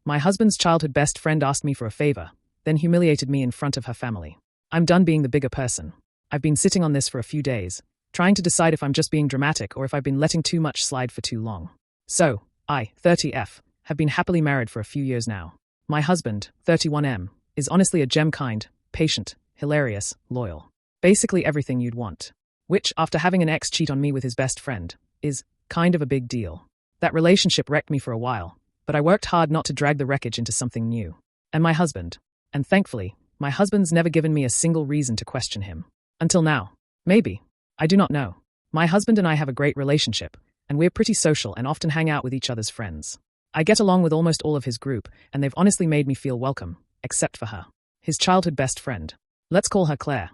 My husband's childhood best friend asked me for a favor, then humiliated me in front of her family. I'm done being the bigger person. I've been sitting on this for a few days, trying to decide if I'm just being dramatic or if I've been letting too much slide for too long. So, I, 30F, have been happily married for a few years now. My husband, 31M, is honestly a gem, kind, patient, hilarious, loyal. Basically everything you'd want. Which, after having an ex cheat on me with his best friend, is kind of a big deal. That relationship wrecked me for a while, but I worked hard not to drag the wreckage into something new. And my husband. And thankfully, my husband's never given me a single reason to question him. Until now. Maybe. I do not know. My husband and I have a great relationship, and we're pretty social and often hang out with each other's friends. I get along with almost all of his group, and they've honestly made me feel welcome, except for her. His childhood best friend. Let's call her Claire.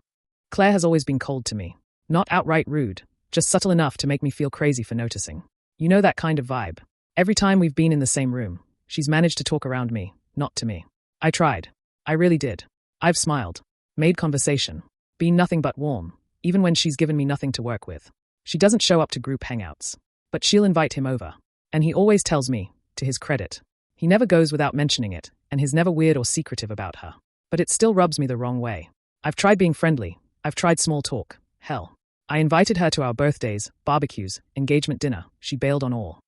Claire has always been cold to me. Not outright rude, just subtle enough to make me feel crazy for noticing. You know that kind of vibe. Every time we've been in the same room, she's managed to talk around me, not to me. I tried. I really did. I've smiled, made conversation, been nothing but warm, even when she's given me nothing to work with. She doesn't show up to group hangouts, but she'll invite him over. And he always tells me, to his credit. He never goes without mentioning it, and he's never weird or secretive about her. But it still rubs me the wrong way. I've tried being friendly. I've tried small talk. Hell. I invited her to our birthdays, barbecues, engagement dinner. She bailed on all.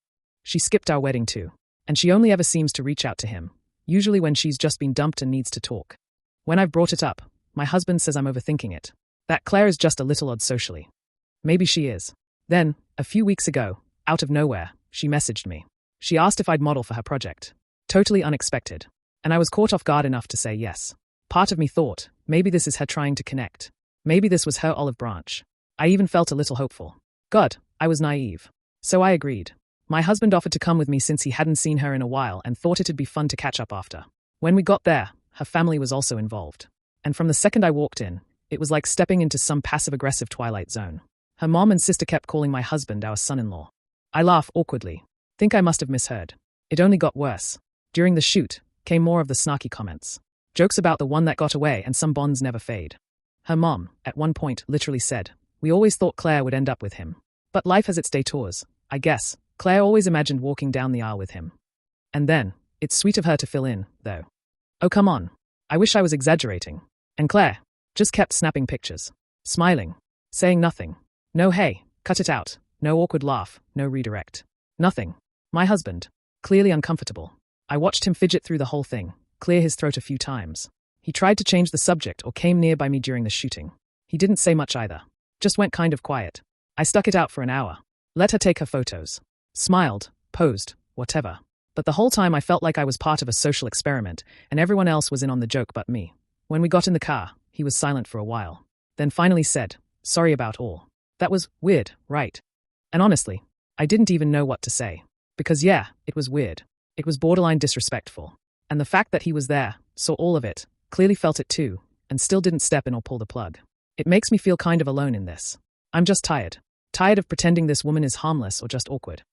She skipped our wedding too. And she only ever seems to reach out to him, usually when she's just been dumped and needs to talk. When I've brought it up, my husband says I'm overthinking it. That Claire is just a little odd socially. Maybe she is. Then, a few weeks ago, out of nowhere, she messaged me. She asked if I'd model for her project. Totally unexpected. And I was caught off guard enough to say yes. Part of me thought, maybe this is her trying to connect. Maybe this was her olive branch. I even felt a little hopeful. God, I was naive. So I agreed. My husband offered to come with me since he hadn't seen her in a while and thought it'd be fun to catch up after. When we got there, her family was also involved. And from the second I walked in, it was like stepping into some passive-aggressive Twilight Zone. Her mom and sister kept calling my husband our son-in-law. I laugh awkwardly. Think I must have misheard. It only got worse. During the shoot, came more of the snarky comments. Jokes about the one that got away and some bonds never fade. Her mom, at one point, literally said, "We always thought Claire would end up with him. But life has its detours, I guess. Claire always imagined walking down the aisle with him." And then, it's sweet of her to fill in, though. Oh come on. I wish I was exaggerating. And Claire just kept snapping pictures. Smiling. Saying nothing. No hey, cut it out. No awkward laugh, no redirect. Nothing. My husband. Clearly uncomfortable. I watched him fidget through the whole thing, clear his throat a few times. He tried to change the subject or came near by me during the shooting. He didn't say much either. Just went kind of quiet. I stuck it out for an hour. Let her take her photos. Smiled, posed, whatever. But the whole time I felt like I was part of a social experiment, and everyone else was in on the joke but me. When we got in the car, he was silent for a while. Then finally said, "Sorry about all." That was weird, right? And honestly, I didn't even know what to say. Because yeah, it was weird. It was borderline disrespectful. And the fact that he was there, saw all of it, clearly felt it too, and still didn't step in or pull the plug. It makes me feel kind of alone in this. I'm just tired. Tired of pretending this woman is harmless or just awkward.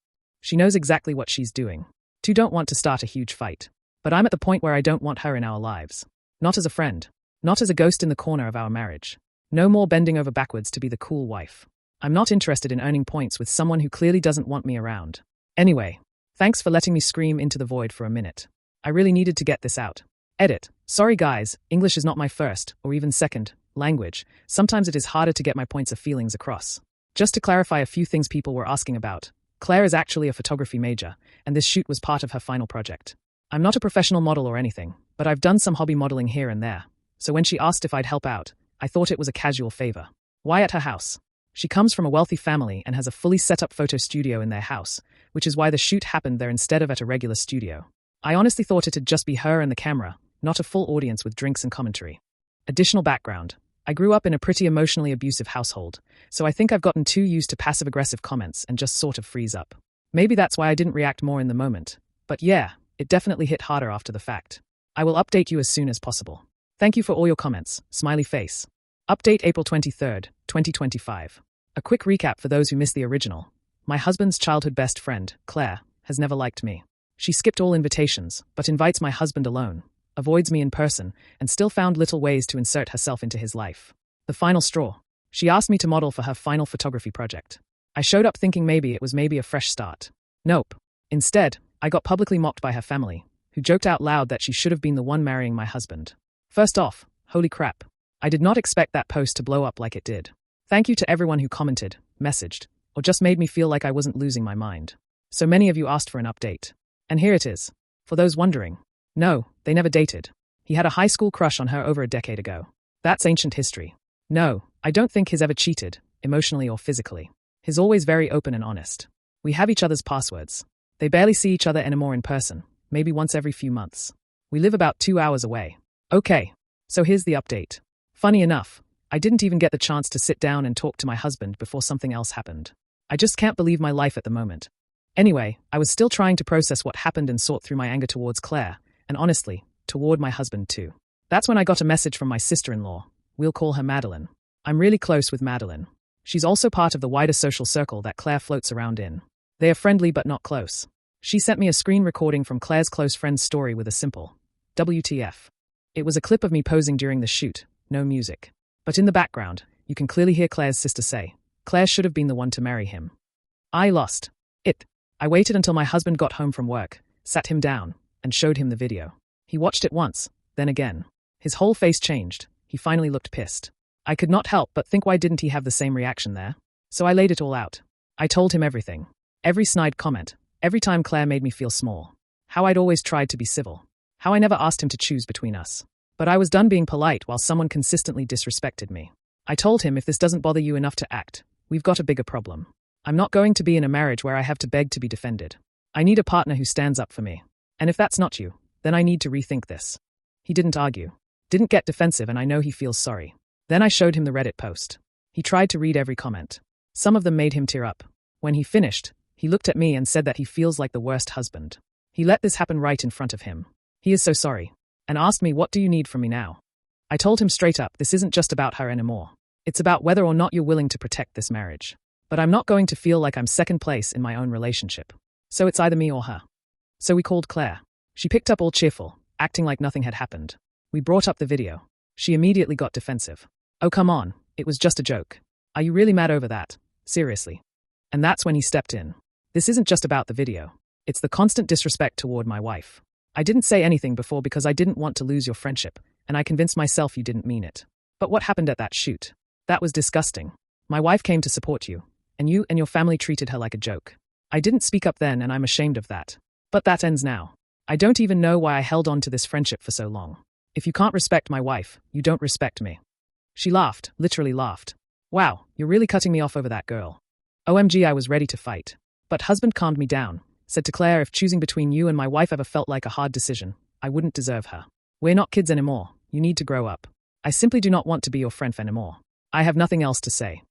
She knows exactly what she's doing. Two don't want to start a huge fight. But I'm at the point where I don't want her in our lives. Not as a friend. Not as a ghost in the corner of our marriage. No more bending over backwards to be the cool wife. I'm not interested in earning points with someone who clearly doesn't want me around. Anyway, thanks for letting me scream into the void for a minute. I really needed to get this out. Edit. Sorry guys, English is not my first, or even second, language. Sometimes it is harder to get my points of feelings across. Just to clarify a few things people were asking about, Claire is actually a photography major, and this shoot was part of her final project. I'm not a professional model or anything, but I've done some hobby modeling here and there. So when she asked if I'd help out, I thought it was a casual favor. Why at her house? She comes from a wealthy family and has a fully set-up photo studio in their house, which is why the shoot happened there instead of at a regular studio. I honestly thought it'd just be her and the camera, not a full audience with drinks and commentary. Additional background. I grew up in a pretty emotionally abusive household, so I think I've gotten too used to passive-aggressive comments and just sort of freeze up. Maybe that's why I didn't react more in the moment. But yeah, it definitely hit harder after the fact. I will update you as soon as possible. Thank you for all your comments, smiley face. Update April 23rd, 2025. A quick recap for those who missed the original. My husband's childhood best friend, Claire, has never liked me. She skipped all invitations, but invites my husband alone, avoids me in person, and still found little ways to insert herself into his life. The final straw. She asked me to model for her final photography project. I showed up thinking maybe it was a fresh start. Nope. Instead, I got publicly mocked by her family, who who joked out loud that she should have been the one marrying my husband. First off, holy crap. I did not expect that post to blow up like it did. Thank you to everyone who commented, messaged, or just made me feel like I wasn't losing my mind. So many of you asked for an update. And here it is. For those wondering. No, they never dated. He had a high school crush on her over a decade ago. That's ancient history. No, I don't think he's ever cheated, emotionally or physically. He's always very open and honest. We have each other's passwords. They barely see each other anymore in person, maybe once every few months. We live about 2 hours away. Okay, so here's the update. Funny enough, I didn't even get the chance to sit down and talk to my husband before something else happened. I just can't believe my life at the moment. Anyway, I was still trying to process what happened and sort through my anger towards Claire, and honestly, toward my husband too. That's when I got a message from my sister-in-law. We'll call her Madeline. I'm really close with Madeline. She's also part of the wider social circle that Claire floats around in. They are friendly but not close. She sent me a screen recording from Claire's close friend's story with a simple WTF. It was a clip of me posing during the shoot, no music. But in the background, you can clearly hear Claire's sister say, Claire should have been the one to marry him. I lost it. I waited until my husband got home from work, sat him down, and showed him the video. He watched it once, then again. His whole face changed. He finally looked pissed. I could not help but think, why didn't he have the same reaction there? So I laid it all out. I told him everything. Every snide comment. Every time Claire made me feel small. How I'd always tried to be civil. How I never asked him to choose between us. But I was done being polite while someone consistently disrespected me. I told him, if this doesn't bother you enough to act, we've got a bigger problem. I'm not going to be in a marriage where I have to beg to be defended. I need a partner who stands up for me. And if that's not you, then I need to rethink this. He didn't argue. Didn't get defensive, and I know he feels sorry. Then I showed him the Reddit post. He tried to read every comment. Some of them made him tear up. When he finished, he looked at me and said that he feels like the worst husband. He let this happen right in front of him. He is so sorry. And asked me, what do you need from me now? I told him straight up, this isn't just about her anymore. It's about whether or not you're willing to protect this marriage. But I'm not going to feel like I'm second place in my own relationship. So it's either me or her. So we called Claire. She picked up all cheerful, acting like nothing had happened. We brought up the video. She immediately got defensive. Oh, come on, it was just a joke. Are you really mad over that? Seriously. And that's when he stepped in. This isn't just about the video. It's the constant disrespect toward my wife. I didn't say anything before because I didn't want to lose your friendship, and I convinced myself you didn't mean it. But what happened at that shoot? That was disgusting. My wife came to support you, and you and your family treated her like a joke. I didn't speak up then, and I'm ashamed of that. But that ends now. I don't even know why I held on to this friendship for so long. If you can't respect my wife, you don't respect me. She laughed, literally laughed. Wow, you're really cutting me off over that girl. OMG, I was ready to fight. But husband calmed me down, said to Claire, if choosing between you and my wife ever felt like a hard decision, I wouldn't deserve her. We're not kids anymore. You need to grow up. I simply do not want to be your friend anymore. I have nothing else to say.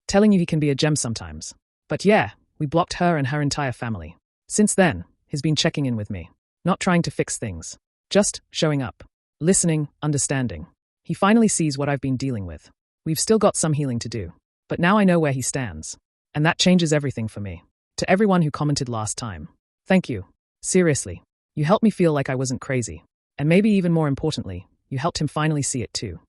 Telling you he can be a gem sometimes. But yeah, we blocked her and her entire family. Since then, he's been checking in with me. Not trying to fix things. Just showing up. Listening, understanding. He finally sees what I've been dealing with. We've still got some healing to do. But now I know where he stands. And that changes everything for me. To everyone who commented last time. Thank you. Seriously. You helped me feel like I wasn't crazy. And maybe even more importantly, you helped him finally see it too.